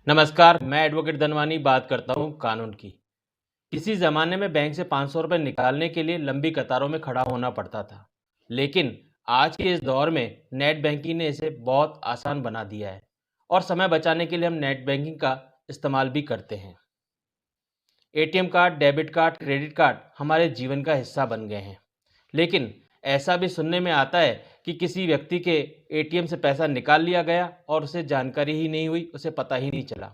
नमस्कार, मैं एडवोकेट धनवानी बात करता हूँ कानून की। किसी ज़माने में बैंक से 500 रुपये निकालने के लिए लंबी कतारों में खड़ा होना पड़ता था। लेकिन आज के इस दौर में नेट बैंकिंग ने इसे बहुत आसान बना दिया है और समय बचाने के लिए हम नेट बैंकिंग का इस्तेमाल भी करते हैं। ATM card, debit card, credit card हमारे जीवन का हिस्सा बन गए हैं। लेकिन ऐसा भी सुनने में आता है कि किसी व्यक्ति के एटीएम से पैसा निकाल लिया गया और उसे जानकारी ही नहीं हुई, उसे पता ही नहीं चला,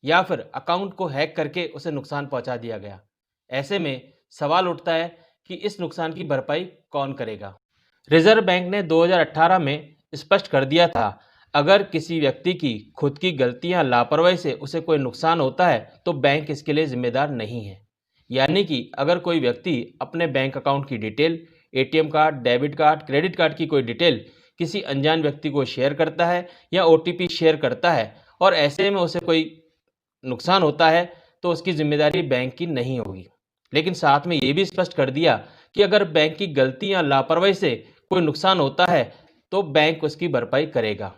या फिर अकाउंट को हैक करके उसे नुकसान पहुंचा दिया गया। ऐसे में सवाल उठता है कि इस नुकसान की भरपाई कौन करेगा। रिजर्व बैंक ने 2018 में स्पष्ट कर दिया था, अगर किसी व्यक्ति की खुद की गलती या लापरवाही से उसे कोई नुकसान होता है तो बैंक इसके लिए जिम्मेदार नहीं है। यानी कि अगर कोई व्यक्ति अपने बैंक अकाउंट की detail, ATM card, debit card, credit card की कोई डिटेल किसी अनजान व्यक्ति को शेयर करता है या ओटीपी शेयर करता है और ऐसे में उसे कोई नुकसान होता है तो उसकी जिम्मेदारी बैंक की नहीं होगी। लेकिन साथ में ये भी स्पष्ट कर दिया कि अगर बैंक की गलती या लापरवाही से कोई नुकसान होता है तो बैंक उसकी भरपाई करेगा।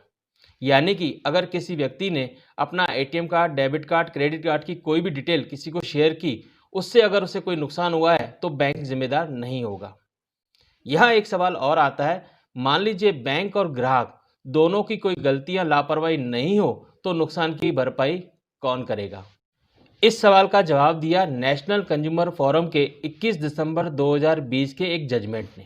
यानी कि अगर किसी व्यक्ति ने अपना ATM card, debit card, credit card की कोई भी डिटेल किसी को शेयर की, उससे अगर उसे कोई नुकसान हुआ है तो बैंक जिम्मेदार नहीं होगा। यहाँ एक सवाल और आता है, मान लीजिए बैंक और ग्राहक दोनों की कोई गलती या लापरवाही नहीं हो तो नुकसान की भरपाई कौन करेगा? इस सवाल का जवाब दिया नेशनल कंज्यूमर फोरम के 21 दिसंबर 2020 के एक जजमेंट ने।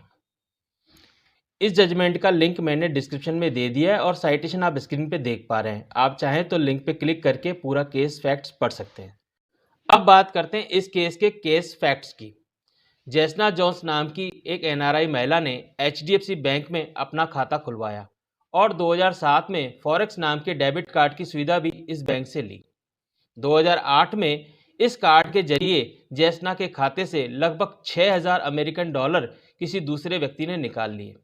इस जजमेंट का लिंक मैंने डिस्क्रिप्शन में दे दिया है और साइटेशन आप स्क्रीन पे देख पा रहे हैं। आप चाहें तो लिंक पे क्लिक करके पूरा केस फैक्ट्स पढ़ सकते हैं। अब बात करते हैं इस केस के केस फैक्ट्स की। जैसना जोन्स नाम की एक एनआरआई महिला ने एचडीएफसी बैंक में अपना खाता खुलवाया और 2007 में फॉरेक्स नाम के डेबिट कार्ड की सुविधा भी इस बैंक से ली। 2008 में इस कार्ड के जरिए जैसना के खाते से लगभग 6000 अमेरिकन डॉलर किसी दूसरे व्यक्ति ने निकाल लिए।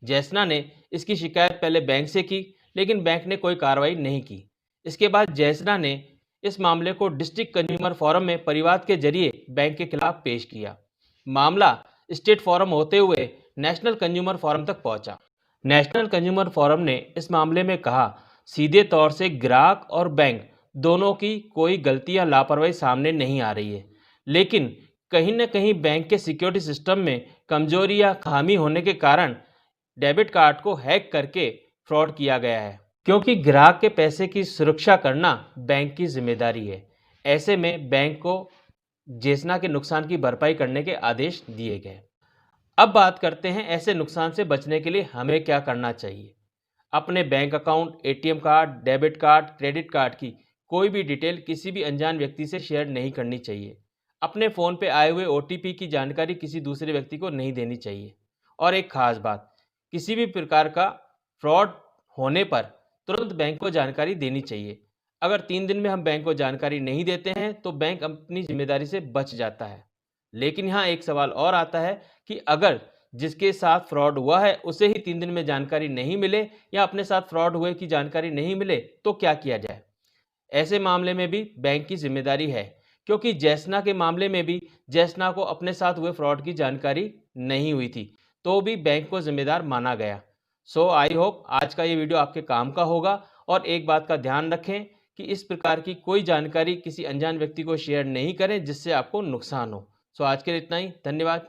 जैसना ने इसकी शिकायत पहले बैंक से की, लेकिन बैंक ने कोई कार्रवाई नहीं की। इसके बाद जैसना ने इस मामले को डिस्ट्रिक्ट कंज्यूमर फोरम में परिवाद के जरिए बैंक के खिलाफ पेश किया। मामला स्टेट फोरम होते हुए नेशनल कंज्यूमर फोरम तक पहुंचा। नेशनल कंज्यूमर फोरम ने इस मामले में कहा, सीधे तौर से ग्राहक और बैंक दोनों की कोई गलती या लापरवाही सामने नहीं आ रही है, लेकिन कहीं न कहीं बैंक के सिक्योरिटी सिस्टम में कमजोरी या खामी होने के कारण डेबिट कार्ड को हैक करके फ्रॉड किया गया है, क्योंकि ग्राहक के पैसे की सुरक्षा करना बैंक की जिम्मेदारी है। ऐसे में बैंक को जैसना के नुकसान की भरपाई करने के आदेश दिए गए। अब बात करते हैं ऐसे नुकसान से बचने के लिए हमें क्या करना चाहिए। अपने bank account, ATM card, debit card, credit card की कोई भी डिटेल किसी भी अनजान व्यक्ति से शेयर नहीं करनी चाहिए। अपने फ़ोन पे आए हुए ओटीपी की जानकारी किसी दूसरे व्यक्ति को नहीं देनी चाहिए। और एक खास बात, किसी भी प्रकार का फ्रॉड होने पर तुरंत बैंक को जानकारी देनी चाहिए। अगर 3 दिन में हम बैंक को जानकारी नहीं देते हैं तो बैंक अपनी जिम्मेदारी से बच जाता है। लेकिन यहाँ एक सवाल और आता है कि अगर जिसके साथ फ्रॉड हुआ है उसे ही 3 दिन में जानकारी नहीं मिले या अपने साथ फ्रॉड हुए की जानकारी नहीं मिले तो क्या किया जाए? ऐसे मामले में भी बैंक की जिम्मेदारी है, क्योंकि जैसना के मामले में भी जैसना को अपने साथ हुए फ्रॉड की जानकारी नहीं हुई थी, तो भी बैंक को जिम्मेदार माना गया। सो आई होप आज का ये वीडियो आपके काम का होगा। और एक बात का ध्यान रखें कि इस प्रकार की कोई जानकारी किसी अनजान व्यक्ति को शेयर नहीं करें जिससे आपको नुकसान हो। सो आज के लिए इतना ही। धन्यवाद।